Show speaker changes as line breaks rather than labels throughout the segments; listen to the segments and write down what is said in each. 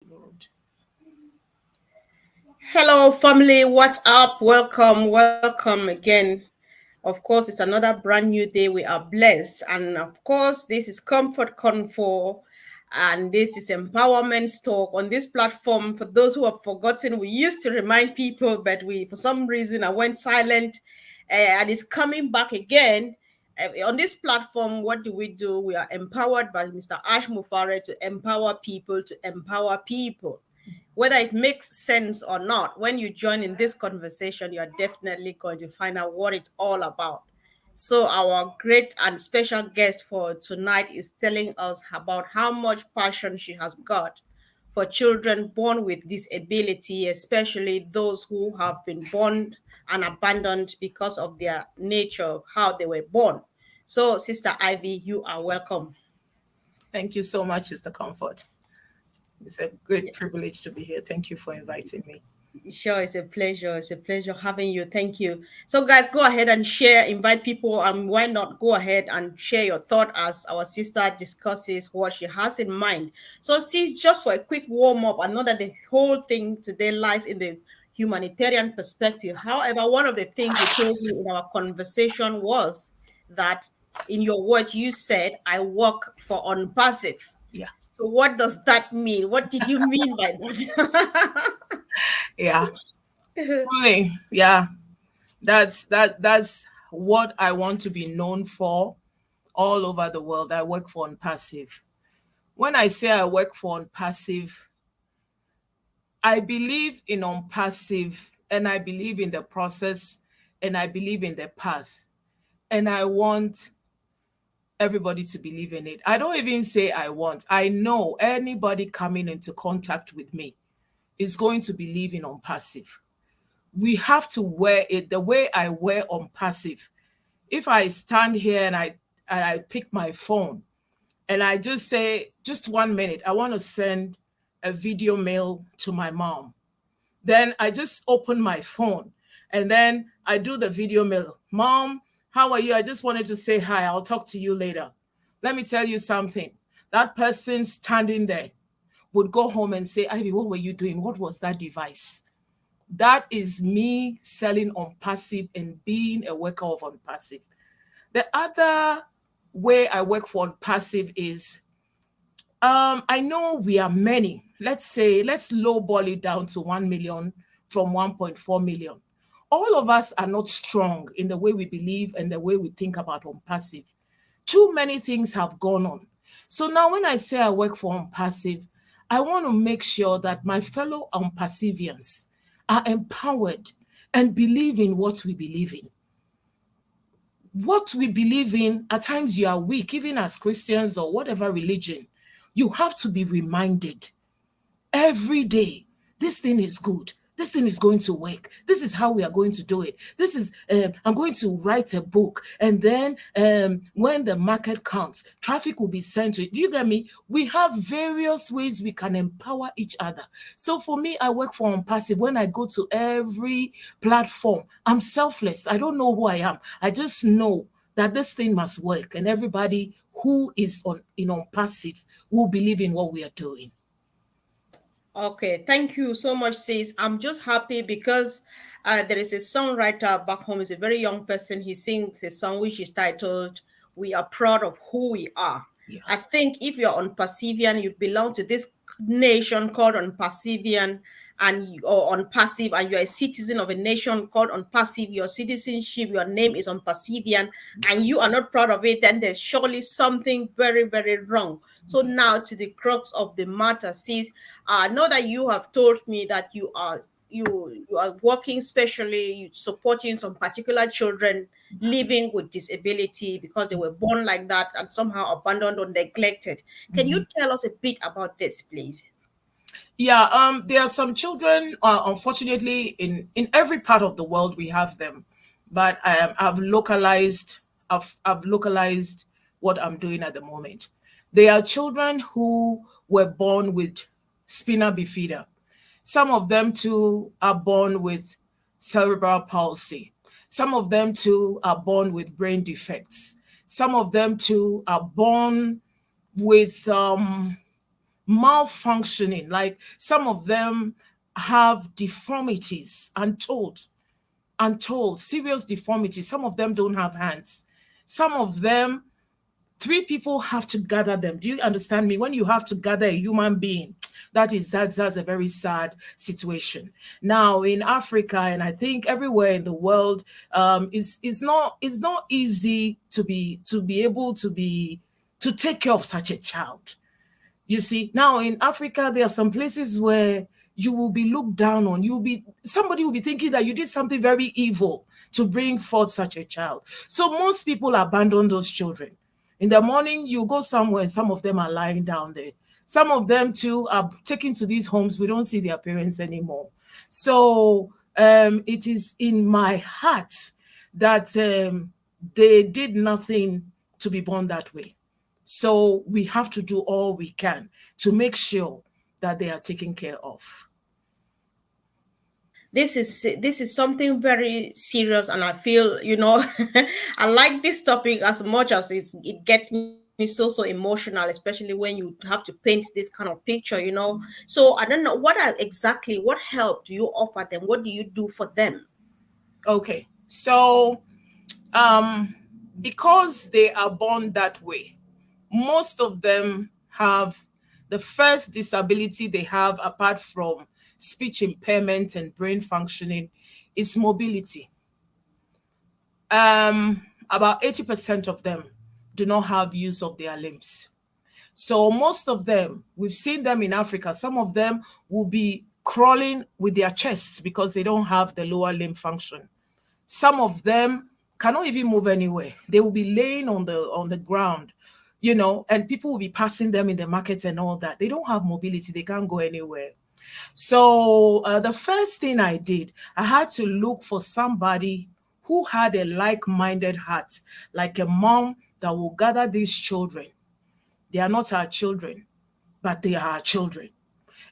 Lord.
Hello, family. What's up? Welcome again. Of course, it's another brand new day. We are blessed. And of course, this is Comfort Confor and this is Empowerment Talk on this platform. For those who have forgotten, we used to remind people, but for some reason, I went silent and it's coming back again. On this platform, what do? We are empowered by Mr. Ash Mufare to empower people to empower people. Whether it makes sense or not, when you join in this conversation, you are definitely going to find out what it's all about. So, our great and special guest for tonight is telling us about how much passion she has got for children born with disability, especially those who have been born and abandoned because of their nature, how they were born. So, Sister Ivy, you are welcome.
Thank you so much, Sister Comfort. It's a great privilege to be here. Thank you for inviting me.
Sure, it's a pleasure. It's a pleasure having you. Thank you. So, guys, go ahead and share, invite people, and why not go ahead and share your thought as our sister discusses what she has in mind. So, see, just for a quick warm up, I know that the whole thing today lies in the humanitarian perspective. However, one of the things you told me in our conversation was that, in your words, you said, I work for ONPASSIVE.
Yeah.
So, what does that mean? What did you mean by that?
Yeah. Really. Yeah. That's what I want to be known for all over the world. I work for ONPASSIVE. When I say I work for ONPASSIVE, I believe in ONPASSIVE and I believe in the process and I believe in the path. And I want everybody to believe in it. I don't even say I want. I know anybody coming into contact with me is going to believe in ONPASSIVE. We have to wear it the way I wear ONPASSIVE. If I stand here and I pick my phone and I just say, just 1 minute, I want to send a video mail to my mom. Then I just open my phone and then I do the video mail. Mom, how are you? I just wanted to say hi. I'll talk to you later. Let me tell you something. That person standing there would go home and say, Ivy, what were you doing? What was that device? That is me selling ONPASSIVE and being a worker of ONPASSIVE. The other way I work for ONPASSIVE is I know we are many. Let's say, let's lowball it down to 1 million from 1.4 million. All of us are not strong in the way we believe and the way we think about ONPASSIVE. Too many things have gone on. So now when I say I work for ONPASSIVE, I want to make sure that my fellow ONPASSIVians are empowered and believe in what we believe in. What we believe in, at times you are weak, even as Christians or whatever religion. You have to be reminded every day, this thing is good. This thing is going to work. This is how we are going to do it. This is, I'm going to write a book. And then when the market comes, traffic will be sent to it. Do you get me? We have various ways we can empower each other. So for me, I work for ONPASSIVE. When I go to every platform, I'm selfless. I don't know who I am. I just know that this thing must work. And everybody who is in ONPASSIVE will believe in what we are doing.
Okay, thank you so much, sis. I'm just happy because there is a songwriter back home. He's a very young person. He sings a song which is titled "We Are Proud of Who We Are."
Yeah.
I think if you're on Pacifian, you belong to this nation called on Pacifian, or on passive, and you're a citizen of a nation called on passive. Your citizenship, your name is on Pacifian, and you are not proud of it. Then there's surely something very, very wrong. So now to the crux of the matter, sis. Know that you have told me that you are working specially, you supporting some particular children living with disability because they were born like that and somehow abandoned or neglected. Can you tell us a bit about this, please?
Yeah, there are some children, unfortunately, in every part of the world we have them, but I've localized what I'm doing at the moment. There are children who were born with spina bifida. Some of them too are born with cerebral palsy. Some of them too are born with brain defects. Some of them too are born with malfunctioning. Like some of them have deformities, untold serious deformities. Some of them don't have hands. Some of them, three people have to gather them. Do you understand me? When you have to gather a human being, that's a very sad situation. Now in Africa, and I think everywhere in the world, is not easy to be able to take care of such a child. You see, now in Africa, there are some places where you will be looked down on. Somebody will be thinking that you did something very evil to bring forth such a child. So most people abandon those children. In the morning, you go somewhere, and some of them are lying down there. Some of them too are taken to these homes. We don't see their parents anymore. So it is in my heart that they did nothing to be born that way. So we have to do all we can to make sure that they are taken care of.
This is something very serious, and I feel, I like this topic as much as it gets me so emotional, especially when you have to paint this kind of picture. So I don't know, what help do you offer them? What do you do for them?
Okay. So because they are born that way, most of them have the first disability they have apart from speech impairment and brain functioning is mobility. About 80% of them do not have use of their limbs. So most of them, we've seen them in Africa. Some of them will be crawling with their chests because they don't have the lower limb function. Some of them cannot even move anywhere. They will be laying on the ground, and people will be passing them in the market and all that. They don't have mobility. They can't go anywhere. So the first thing I did, I had to look for somebody who had a like-minded heart, like a mom that will gather these children. They are not our children, but they are our children.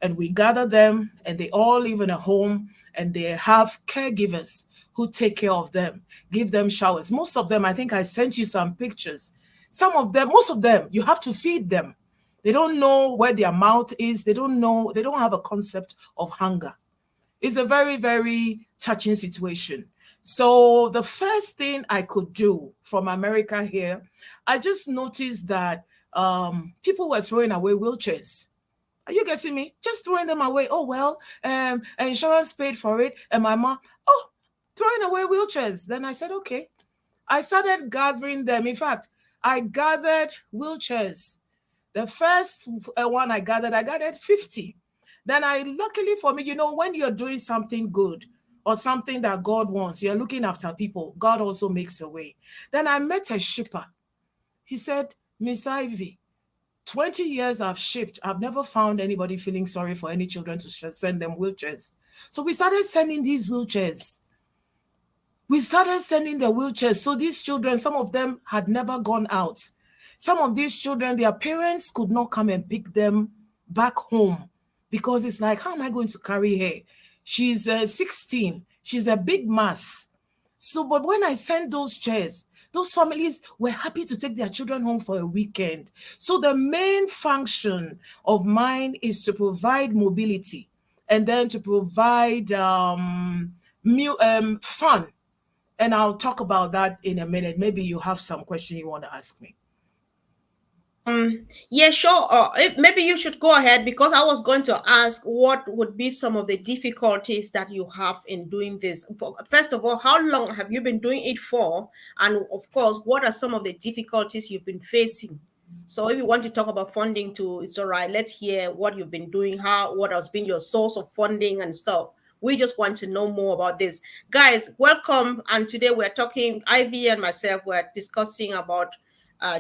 And we gather them, and they all live in a home, and they have caregivers who take care of them, give them showers. Most of them, I think I sent you some pictures. Most of them, you have to feed them. They don't know where their mouth is. They don't have a concept of hunger. It's a very, very touching situation. So the first thing I could do from America here, I just noticed that people were throwing away wheelchairs. Are you getting me? Just throwing them away. Oh, well, insurance paid for it. And my mom, oh, throwing away wheelchairs. Then I said, okay. I started gathering them. In fact, I gathered wheelchairs. The first one I gathered 50. Then luckily for me, when you're doing something good or something that God wants, you're looking after people, God also makes a way. Then I met a shipper. He said, Miss Ivy, 20 years I've shipped. I've never found anybody feeling sorry for any children to send them wheelchairs. So we started sending these wheelchairs. We started sending the wheelchairs. So these children, some of them had never gone out. Some of these children, their parents could not come and pick them back home because it's like, how am I going to carry her? She's 16. She's a big mass. So, but when I sent those chairs, those families were happy to take their children home for a weekend. So the main function of mine is to provide mobility and then to provide fun. And I'll talk about that in a minute. Maybe you have some question you want to ask me.
Yeah, sure. Maybe you should go ahead, because I was going to ask what would be some of the difficulties that you have in doing this. First of all, how long have you been doing it for? And of course, what are some of the difficulties you've been facing? So if you want to talk about funding too, it's all right. Let's hear what you've been doing, what has been your source of funding and stuff. We just want to know more about this. Guys, welcome. And today we're talking, Ivy and myself, we're discussing about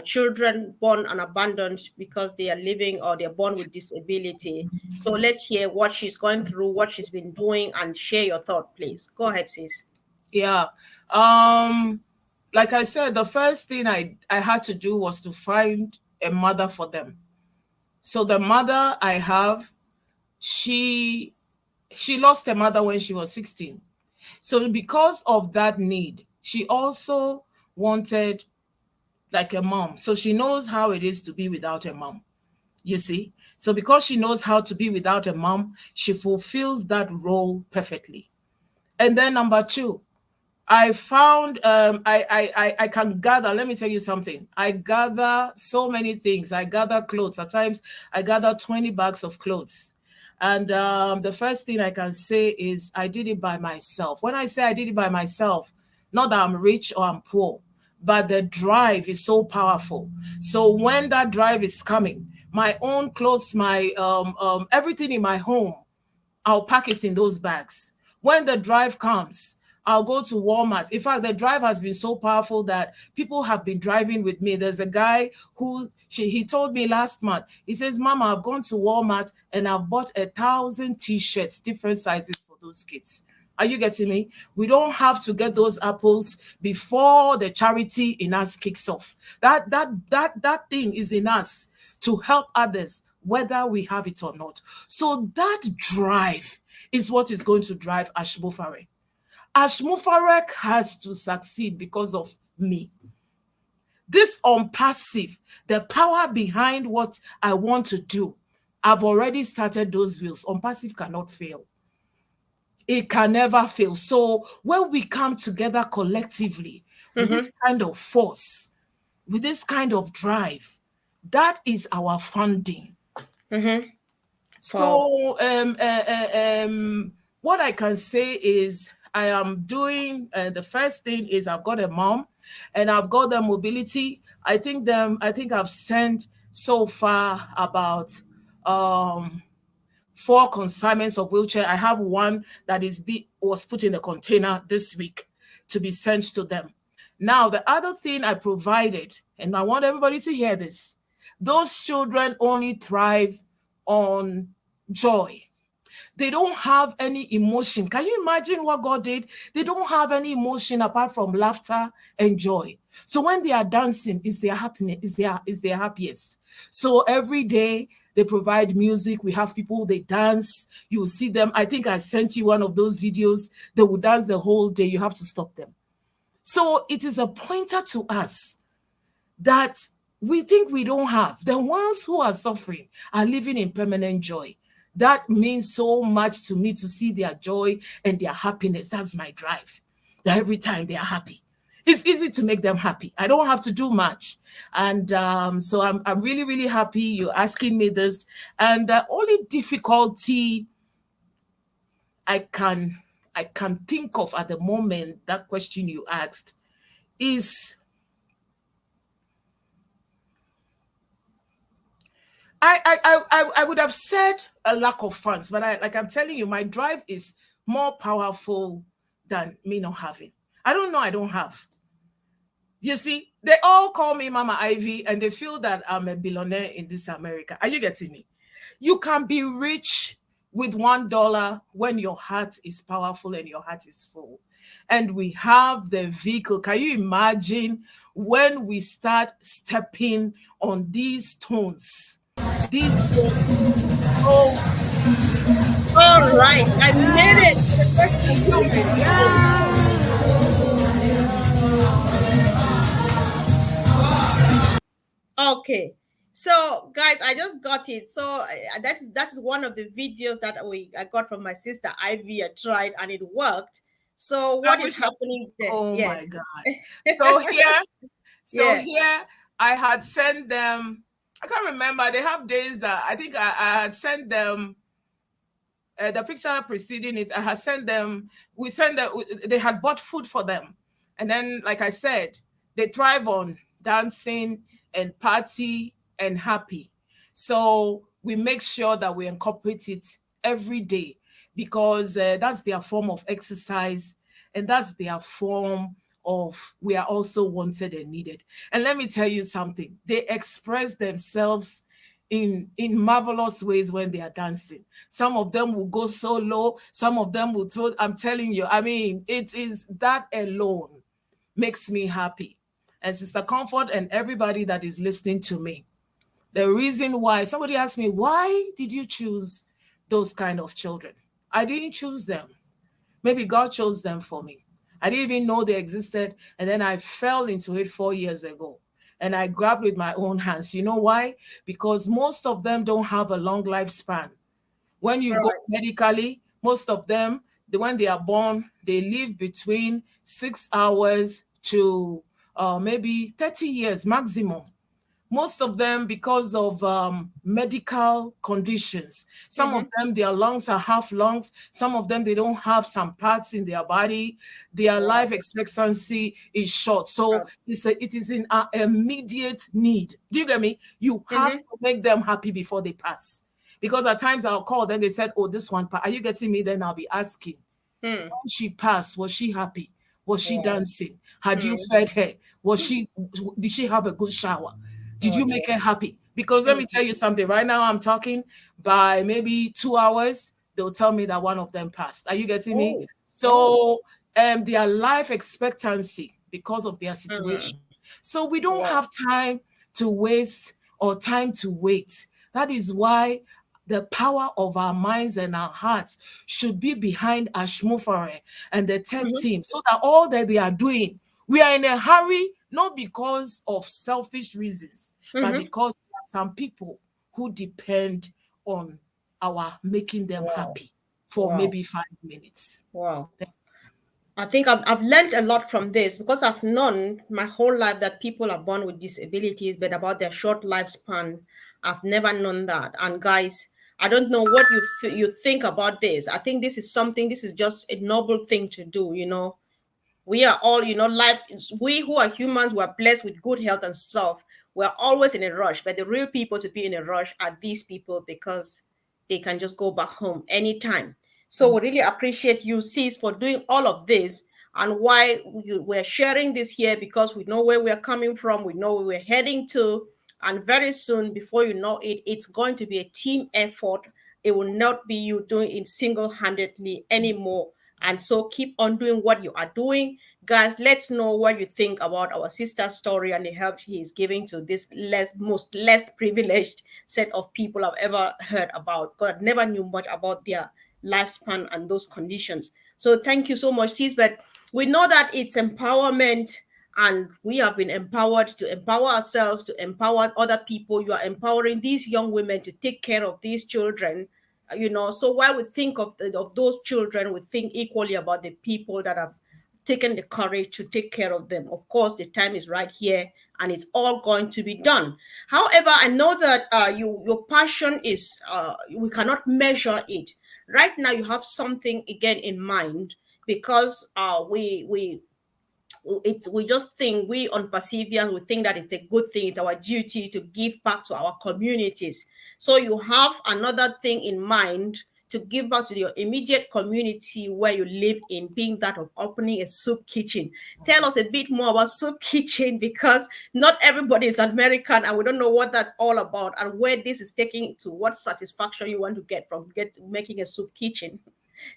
children born and abandoned because they are living or they're born with disability. So let's hear what she's going through, what she's been doing, and share your thought, please. Go ahead, sis.
Yeah. Like I said, the first thing I had to do was to find a mother for them. So the mother I have, she lost her mother when she was 16. So because of that need, she also wanted like a mom. So she knows how it is to be without a mom, you see. So because she knows how to be without a mom, she fulfills that role perfectly. And then number two, I found I can gather. Let me tell you something. I gather so many things. I gather clothes. At times, I gather 20 bags of clothes. And the first thing I can say is I did it by myself. When I say I did it by myself, not that I'm rich or I'm poor, but the drive is so powerful. So when that drive is coming, my own clothes, my everything in my home, I'll pack it in those bags. When the drive comes, I'll go to Walmart. In fact, the drive has been so powerful that people have been driving with me. There's a guy who he told me last month. He says, "Mama, I've gone to Walmart and I've bought 1,000 t-shirts, different sizes for those kids." Are you getting me? We don't have to get those apples before the charity in us kicks off. That thing is in us to help others, whether we have it or not. So that drive is what is going to drive Ashmufarek. Ashmufarek has to succeed because of me. This ONPASSIVE, the power behind what I want to do, I've already started those wheels. ONPASSIVE cannot fail. It can never fail. So when we come together collectively with this kind of force, with this kind of drive, that is our funding.
Wow.
So what I can say is I am doing the first thing is I've got a mom and I've got the mobility. I think I've sent so far about 4 consignments of wheelchair. I have one that was put in a container this week to be sent to them. Now, the other thing I provided, and I want everybody to hear this, those children only thrive on joy. They don't have any emotion. Can you imagine what God did? They don't have any emotion apart from laughter and joy. So when they are dancing, it's their happiness, is their happiest. So every day they provide music. We have people, they dance. You will see them. I think I sent you one of those videos. They will dance the whole day. You have to stop them. So it is a pointer to us that we think we don't have. The ones who are suffering are living in permanent joy. That means so much to me to see their joy and their happiness. That's my drive. That every time they are happy. It's easy to make them happy. I don't have to do much. And so I'm really, really happy you're asking me this. And the only difficulty I can think of at the moment, that question you asked, is I would have said a lack of funds, but I'm telling you, my drive is more powerful than me not having. I don't know, I don't have. You see, they all call me Mama Ivy and they feel that I'm a billionaire in this America. Are you getting me? You can be rich with $1 when your heart is powerful and your heart is full. And we have the vehicle. Can you imagine when we start stepping on these stones? These stones. Oh,
All right, I made it to the destination. Okay. So, guys, I just got it. So that is one of the videos that I got from my sister Ivy. I tried and it worked. So
I
what is
wish
happening there?
oh
Yeah,
my God. So here, so
yeah.
here I had sent them, I can't remember. They have days that I think I had sent them the picture preceding it. I had sent them, we sent them, they had bought food for them. And then, like I said, they thrive on dancing and party and happy. So we make sure that we incorporate it every day because that's their form of exercise and that's their form of we are also wanted and needed. And let me tell you something, they express themselves in marvelous ways when they are dancing. Some of them will go so low, some of them will throw. I'm telling you, I mean, it is that alone makes me happy. And Sister Comfort and everybody that is listening to me, the reason why somebody asked me, why did you choose those kind of children? I didn't choose them. Maybe God chose them for me. I didn't even know they existed. And then I fell into it 4 years ago. and I grabbed with my own hands. You know why? Because most of them don't have a long lifespan. When you go
Right.
medically, most of them, when they are born, they live between 6 hours to maybe 30 years maximum. Most of them because of medical conditions. Some of
Mm-hmm.
them, their lungs are half lungs. Some of them, they don't have some parts in their body. Their life
Wow.
expectancy is short. So
Right.
it is in our immediate need. Do you get me? You have
Mm-hmm.
to make them happy before they pass. Because at times I'll call, then they said, oh, this one, are you getting me? Then I'll be asking,
Hmm.
when she passed, was she happy? Was she
Wow.
dancing? Had you
Hmm.
fed her? Did she have a good shower? Did
Oh
you
dear.
make her happy? Because let
Hmm.
me tell you something. Right now, I'm talking by maybe 2 hours, they'll tell me that one of them passed. Are you getting me?
Oh. Oh.
So their life expectancy because of their
Hmm.
situation. So we don't
Wow.
have time to waste or time to wait. That is why the power of our minds and our hearts should be behind Ashmufare and the tech
Mm-hmm.
team so that all that they are doing, we are in a hurry, not because of selfish reasons, but
Mm-hmm.
because there are some people who depend on our making them
Wow.
happy for
Wow.
maybe 5 minutes.
Wow. I think I've learned a lot from this because I've known my whole life that people are born with disabilities, but about their short lifespan, I've never known that. And guys, I don't know what you think about this. I think this is something. This is just a noble thing to do. We are all, we who are humans, we are blessed with good health and stuff. We're always in a rush, but the real people to be in a rush are these people because they can just go back home anytime. So we really appreciate you, sis, for doing all of this and why we're sharing this here because we know where we're coming from, we know where we're heading to, and very soon, before you know it, it's going to be a team effort. It will not be you doing it single-handedly anymore. And so keep on doing what you are doing. Guys, let's know what you think about our sister's story and the help he is giving to this less privileged set of people I've ever heard about. God never knew much about their lifespan and those conditions. So thank you so much, sis. But we know that it's empowerment and we have been empowered to empower ourselves, to empower other people. You are empowering these young women to take care of these children. So while we think of those children, we think equally about the people that have taken the courage to take care of them. Of course, the time is right here and it's all going to be done. However, I know that your passion is, we cannot measure it. Right now, you have something again in mind because we just think, we on Pacifians, we think that it's a good thing, it's our duty to give back to our communities. So you have another thing in mind to give back to your immediate community where you live in, being that of opening a soup kitchen. Tell us a bit more about soup kitchen because not everybody is American and we don't know what that's all about and where this is taking to, what satisfaction you want to get from making a soup kitchen.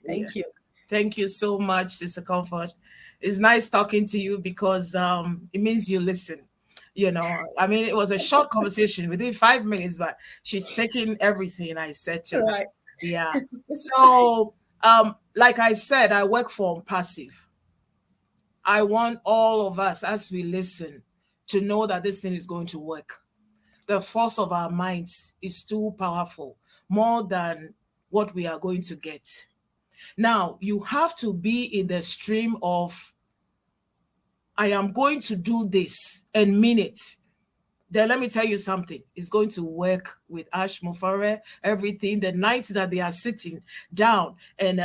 Yeah.
Thank you.
Thank you so much, Sister Comfort. It's nice talking to you because it means you listen. I mean, it was a short conversation within 5 minutes, but she's taking everything I said to her.
Right.
Yeah. So, like I said, I work for Passive. I want all of us, as we listen, to know that this thing is going to work. The force of our minds is too powerful, more than what we are going to get. Now, you have to be in the stream of, I am going to do this and mean it. Then let me tell you something. It's going to work with Ash Mufare, everything. The night that they are sitting down and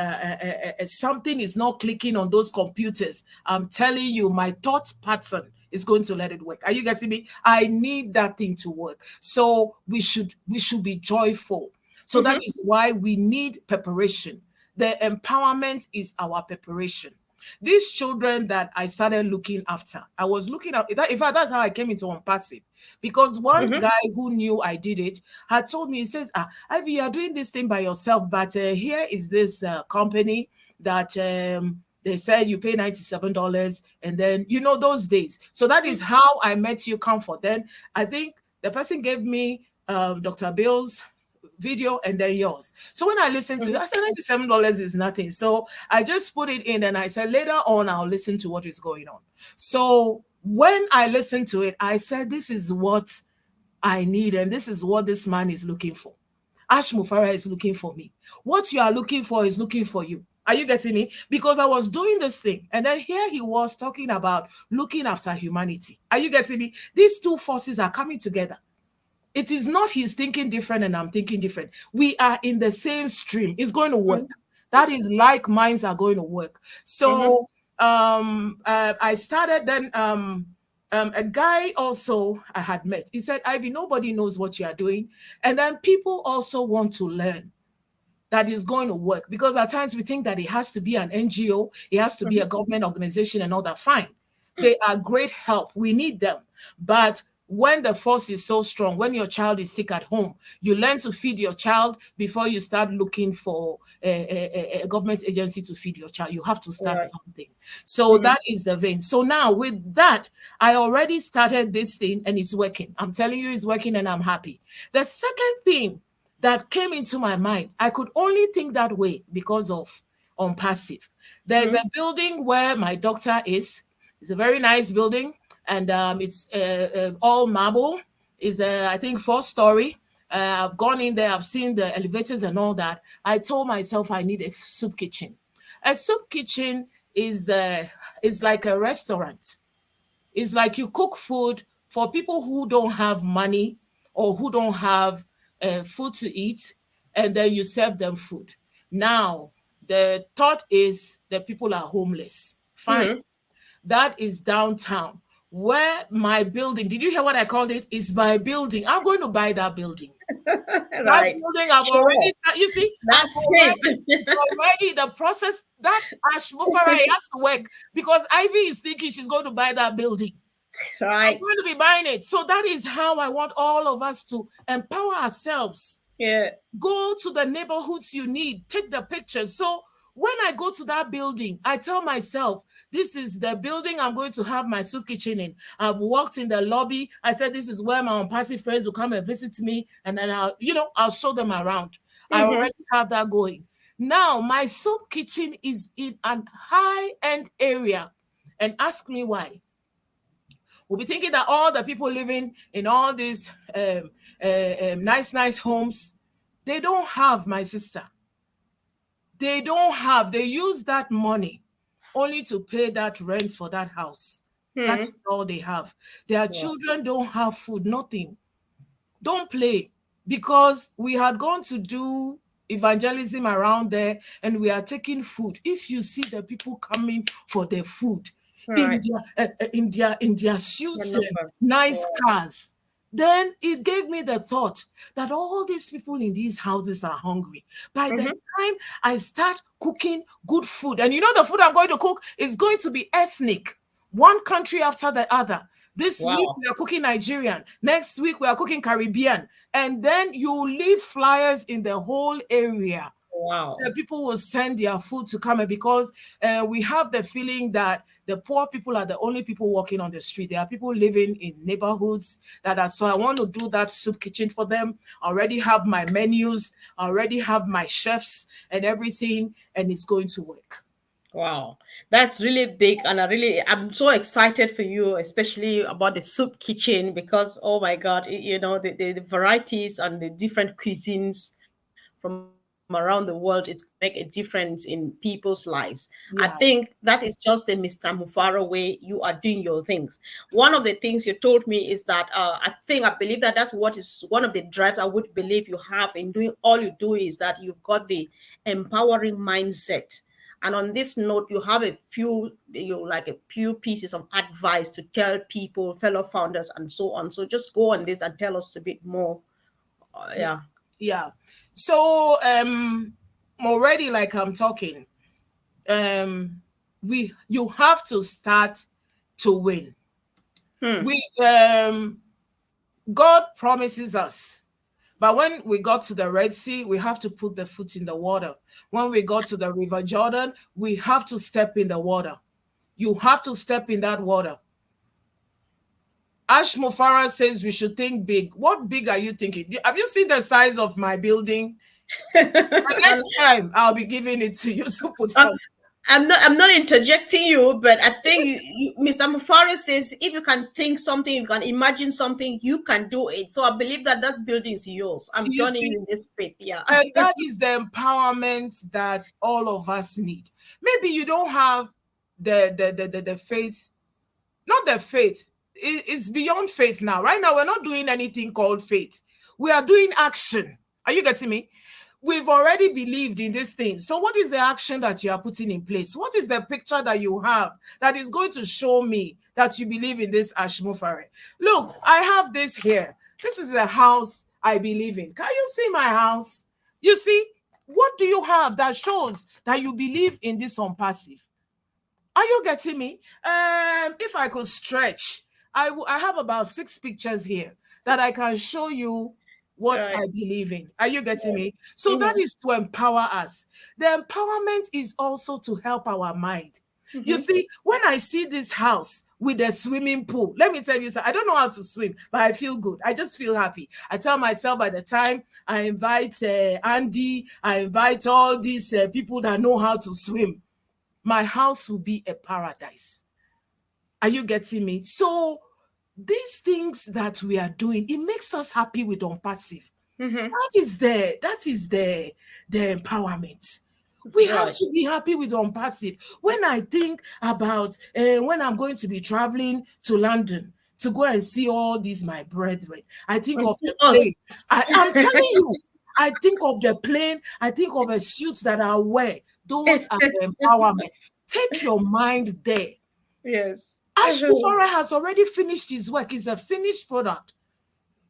something is not clicking on those computers, I'm telling you, my thought pattern is going to let it work. Are you getting me? I need that thing to work. So we should be joyful. So that
Mhm.
is why we need preparation. The empowerment is our preparation. These children that I started looking after, I was looking at that. In fact, that's how I came into ONPASSIVE. Because one
Mhm.
guy who knew I did it had told me, he says, Ivy, you are doing this thing by yourself, but here is this company that they said you pay $97, and then those days. So that is how I met you, Comfort. Then I think the person gave me Dr. Bill's video and then yours. So when I listened to it,
Mhm.
I said $97 is nothing. So I just put it in and I said later on I'll listen to what is going on. So When I listened to it, I said, this is what I need, and this is what this man is looking for. Ash Mufara is looking for me. What you are looking for is looking for you. Are you getting me? Because I was doing this thing, and then here he was talking about looking after humanity. Are you getting me? These two forces are coming together. It is not he's thinking different and I'm thinking different. We are in the same stream. It's going to work. That is, like minds are going to work.
Mm-hmm.
So I started then. A guy also I had met. He said, Ivy, nobody knows what you are doing, and then people also want to learn that is going to work, because at times we think that it has to be an NGO, it has to be a government organization and all that. Fine, they are great help. We need them. But when the force is so strong, when your child is sick at home, you learn to feed your child before you start looking for a government agency to feed your child. You have to start
Right.
something. So
Mm-hmm.
that is the vein. So now with that, I already started this thing and it's working. I'm telling you, it's working and I'm happy. The second thing that came into my mind, I could only think that way because of ONPASSIVE. There's a building where my doctor is. It's a very nice building, and it's all marble. Is I think 4 story. I've gone in there. I've seen the elevators and all that. I told myself I need a soup kitchen. A soup kitchen is like a restaurant. It's like you cook food for people who don't have money or who don't have food to eat, and then you serve them food. Now, the thought is that people are homeless. Fine.
Mm-hmm.
That is downtown. Where my building, did you hear what I called it? Is my building. I'm going to buy that building. That
Right.
building, I've
Sure.
already, you see, I've
That's
already,
faith.
already the process that Ash Mufara has to work, because Ivy is thinking she's going to buy that building. I'm
Right.
going to be buying it. So that is how I want all of us to empower ourselves.
Yeah.
Go to the neighborhoods you need, take the pictures. So when I go to that building, I tell myself, this is the building I'm going to have my soup kitchen in. I've walked in the lobby. I said, this is where my unpassive friends will come and visit me. And then I'll show them around. I
Mm-hmm.
already have that going. Now, my soup kitchen is in a high-end area. And ask me why. We'll be thinking that all the people living in all these nice, nice homes, they don't have, my sister. They don't have. They use that money only to pay that rent for that house. That
Mm-hmm.
is all they have. Their
Wow.
children don't have food, nothing. Don't play, because we had gone to do evangelism around there and we are taking food. If you see the people coming for their food in
Right.
their
The
suits and
numbers.
nice
Wow.
cars, then it gave me the thought that all these people in these houses are hungry. By the
Mm-hmm.
time I start cooking good food, and the food I'm going to cook is going to be ethnic, one country after the other. This week
Wow.
we are cooking Nigerian. Next week we are cooking Caribbean. And then you leave flyers in the whole area.
Wow.
The people will send their food to come in, because we have the feeling that the poor people are the only people walking on the street. There are people living in neighborhoods that are. So I want to do that soup kitchen for them. I already have my menus. I already have my chefs and everything, and it's going to work.
Wow, that's really big, and I'm so excited for you, especially about the soup kitchen, because oh my God, the varieties and the different cuisines from around the world, it's going to make a difference in people's lives. I think
Yeah,
that is just the Mr. Mufara way you are doing your things. One of the things you told me is that I believe that that's what is one of the drives I would believe you have in doing all you do, is that you've got the empowering mindset. And on this note, you have a few pieces of advice to tell people, fellow founders, and so on. So just go on this and tell us a bit more. Yeah.
yeah. So already, like I'm talking, um, you have to start to win.
Hmm.
We God promises us. But when we got to the Red Sea, we have to put the foot in the water. When we got to the River Jordan, we have to step in the water. You have to step in that water. Ash Mufara says we should think big. What big are you thinking? Have you seen the size of my building? The next
and,
time I'll be giving it to you to put
and
on.
I'm not interjecting you, but I think Mr. Mufaro says if you can think something, you can imagine something, you can do it. So I believe that that building is yours. I'm
You
joining
see,
you in this faith. Yeah.
and that is the empowerment that all of us need. Maybe you don't have the faith, not the faith. It's beyond faith now. Right now, we're not doing anything called faith. We are doing action. Are you getting me? We've already believed in this thing. So, what is the action that you are putting in place? What is the picture that you have that is going to show me that you believe in this Ashmufare? Look, I have this here. This is a house I believe in. Can you see my house? You see, what do you have that shows that you believe in this ONPASSIVE? Are you getting me? If I could stretch, I have about 6 pictures here that I can show you what
Right.
I believe in. Are you getting me? So that
Mm-hmm.
is to empower us. The empowerment is also to help our mind. You
Mm-hmm.
see, when I see this house with a swimming pool, let me tell you, I don't know how to swim, but I feel good. I just feel happy. I tell myself by the time I invite Andy, I invite all these people that know how to swim, my house will be a paradise. Are you getting me? So these things that we are doing, it makes us happy with ONPASSIVE.
Mm-hmm.
That is the empowerment. We have
Right.
to be happy with ONPASSIVE. When I think about when I'm going to be traveling to London to go and see all these my brethren, I think
And
of
see
the
us.
plane. I'm telling you, I think of the plane. I think of the suits that I wear. Those are the empowerment. Take your mind there.
Yes.
Ash Kufara has already finished his work. It's a finished product.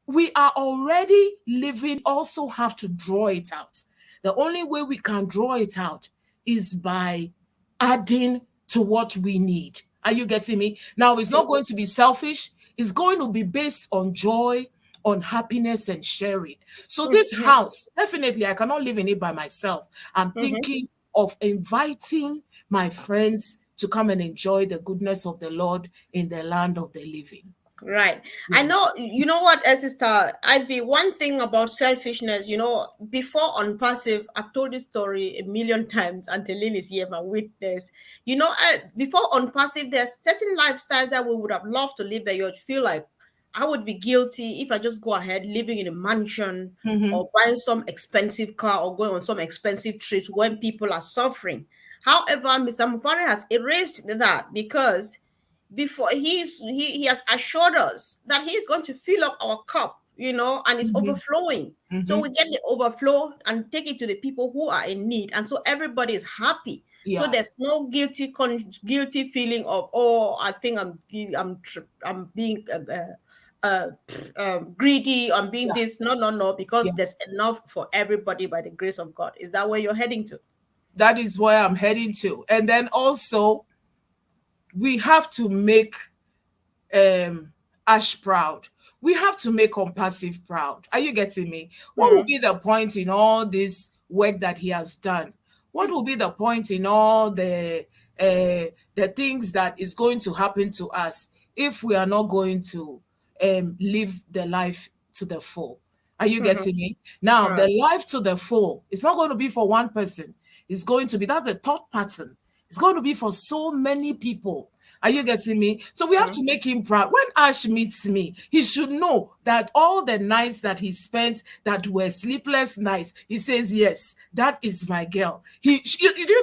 We are already living, also have to draw it out. The only way we can draw it out is by adding to what we need. Are you getting me? Now, it's not going to be selfish, it's going to be based on joy, on happiness, and sharing. So, this
Mm-hmm.
house, definitely, I cannot live in it by myself. I'm
Mm-hmm.
thinking of inviting my friends to come and enjoy the goodness of the Lord in the land of the living.
Right. I
Yeah.
know, you know what, Sister Ivy, one thing about selfishness, before on passive, I've told this story a million times until Lynn is here, my witness. Before on passive, there's certain lifestyles that we would have loved to live there. You'd feel like I would be guilty if I just go ahead living in a mansion
Mhm.
or buying some expensive car or going on some expensive trips when people are suffering. However, Mr. Mufari has erased that because before he has assured us that he's going to fill up our cup, and it's
Mhm.
overflowing. So
Mhm.
we get the overflow and take it to the people who are in need, and so everybody is happy. So
Yeah.
there's no guilty feeling of, oh, I think I'm being greedy, I'm being
Yeah.
this. No, no, no, because
Yeah.
there's enough for everybody by the grace of God. Is that where you're heading to?
That is where I'm heading to. And then also, we have to make um Ash proud. We have to make ONPASSIVE proud. Are you getting me? What will
Hmm.
be the point in all this work that he has done? What will be the point in all the things that is going to happen to us if we are not going to live the life to the full? Are you
Hmm.
getting me? Now, the
Right.
life to the full, it's not going to be for one person. It's going to be, that's a thought pattern. It's going to be for so many people. Are you getting me? So we have
Hmm.
to make him proud. When Ash meets me, he should know that all the nights that he spent that were sleepless nights, he says, yes, that is my girl. You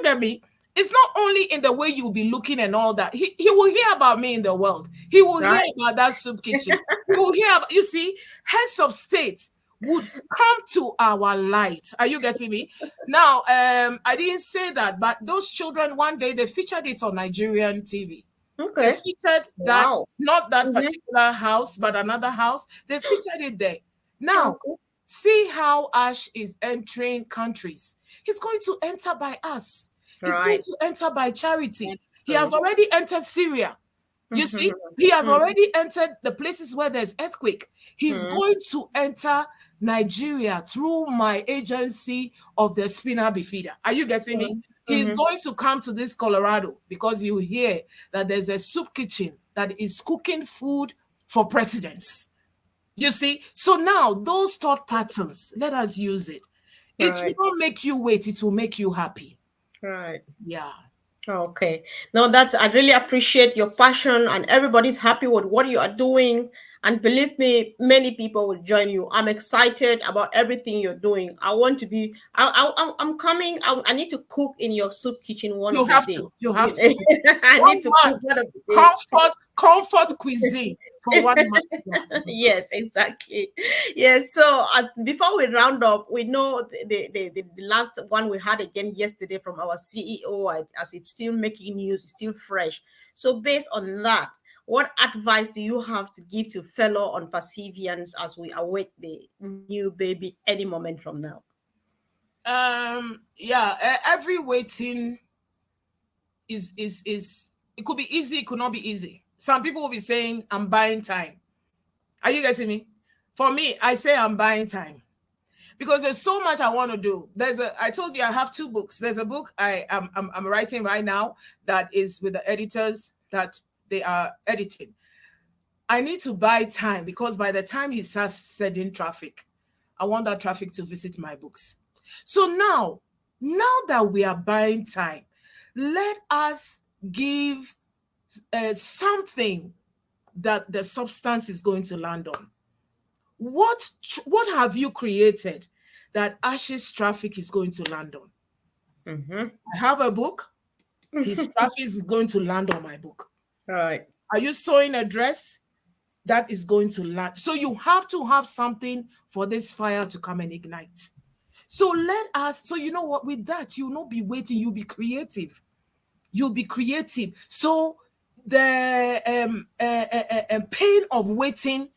get me? It's not only in the way you'll be looking and all that. He will hear about me in the world. He will hear
Right.
about that soup kitchen. He will hear about, you see, heads of state would come to our light. Are you getting me? Now, I didn't say that, but those children one day they featured it on Nigerian TV. They
Okay.
featured that,
Wow.
not that
Mm-hmm.
particular house, but another house. They featured it there. Now,
Okay.
see how Ash is entering countries. He's going to enter by us. He's going
Right.
to enter by charity.
That's
He has
true.
already entered Syria. You
Mm-hmm.
see, he has already entered the places where there's earthquake. He's
Mm-hmm.
going to enter Nigeria through my agency of the spinal bifida. Are you getting me? He's
Mm-hmm.
going to come to this Colorado because you hear that there's a soup kitchen that is cooking food for presidents. You see, so now those thought patterns, let us use it. It will
Right.
not make you wait, it will make you happy.
Right.
Yeah.
Okay. No, that's, I really appreciate your passion, and everybody's happy with what you are doing. And believe me, many people will join you. I'm excited about everything you're doing. I want to be, I'm coming. I need to cook in your soup kitchen one
You
of the
have to.
days.
You have to.
I
One
need to
month.
cook one of the days.
Comfort cuisine for 1 month. Yeah.
Yes, exactly. Yes. So before we round up, we know the last one we had again yesterday from our CEO, as it's still making news, it's still fresh. So based on that, what advice do you have to give to fellow on Pacifians as we await the new baby any moment from now?
Yeah, every waiting is it could be easy, it could not be easy. Some people will be saying, I'm buying time. Are you getting me? For me, I say I'm buying time because there's so much I want to do. I told you I have 2 books. There's a book I'm writing right now that is with the editors that they are editing. I need to buy time because by the time he starts sending traffic, I want that traffic to visit my books. So now that we are buying time, let us give something that the substance is going to land on. What have you created that Ash's traffic is going to land on?
Mm-hmm.
I have a book. His traffic is going to land on my book.
Right.
Are you sewing a dress? That is going to land. So you have to have something for this fire to come and ignite. So let us, so you know what, with that, you'll not be waiting, you'll be creative. You'll be creative. So the pain of waiting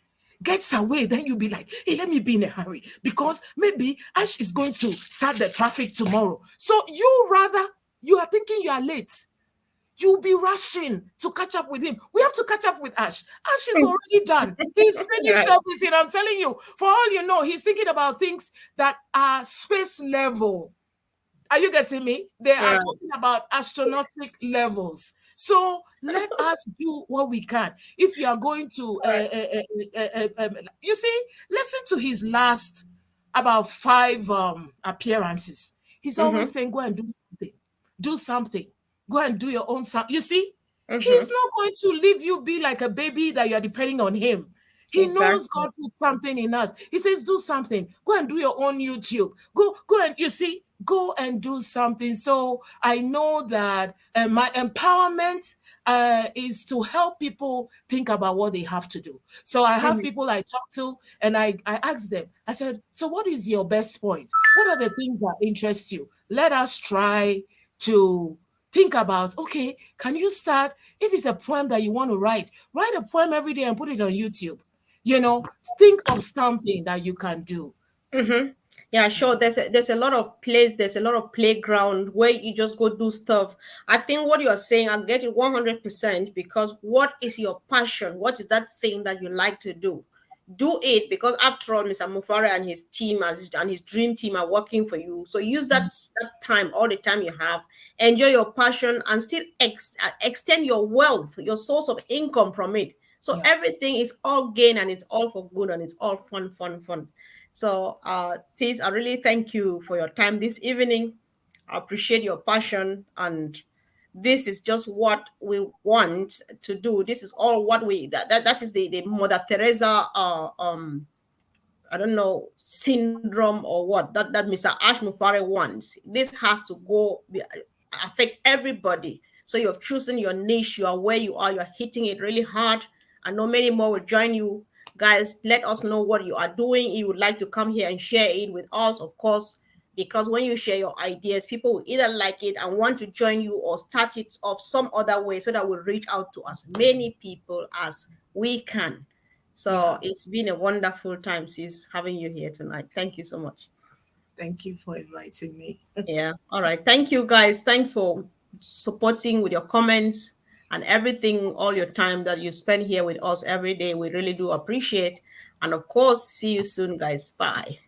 gets away. Then you'll be like, hey, let me be in a hurry because maybe Ash is going to start the traffic tomorrow. So you are thinking you are late. You'll be rushing to catch up with him. We have to catch up with Ash. Ash is already done. He's finished
Right.
everything. I'm telling you, for all you know, he's thinking about things that are space level. Are you getting me? They are
Right.
talking about astronomical levels. So let us do what we can. If you are going to,
Right.
you see, listen to his last about 5 appearances. He's always
Mm-hmm.
saying, "Go and do something, do something, go and do your own something." You see, he's
Mm-hmm.
not going to leave you be like a baby that you are depending on him. He knows
Exactly.
God put something in us. He says, do something. Go and do your own YouTube. Go and you see, go and do something. So I know that my empowerment is to help people think about what they have to do. So I have
Mm-hmm.
people I talk to and I ask them, I said, so what is your best point? What are the things that interest you? Let us try to think about, okay, can you start, if it's a poem that you want to write a poem every day and put it on YouTube. You know, think of something that you can do.
Mm-hmm. Yeah, sure. There's a lot of place. There's a lot of playground where you just go do stuff. I think what you are saying, I get it 100% because what is your passion? What is that thing that you like to do? Do it because after all, Mr. Mufara and his team and his dream team are working for you. So use that time, all the time you have. Enjoy your passion and still extend your wealth, your source of income from it. So
Yeah.
everything is all gain and it's all for good and it's all fun, fun, fun. So, sis, I really thank you for your time this evening. I appreciate your passion, and this is just what we want to do. This is all what that is the Mother Teresa I don't know, syndrome or what that Mr. Ash Mufare wants. This has to affect everybody. So you've chosen your niche, you are where you are, you're hitting it really hard. I know many more will join you. Guys, let us know what you are doing. You would like to come here and share it with us, of course, because when you share your ideas, people will either like it and want to join you or start it off some other way so that we'll reach out to as many people as we can.
Yeah.
So it's been a wonderful time, sis, having you here tonight. Thank you so much.
Thank you for inviting me.
Yeah. All right. Thank you, guys. Thanks for supporting with your comments and everything, all your time that you spend here with us every day. We really do appreciate. And of course, see you soon, guys. Bye.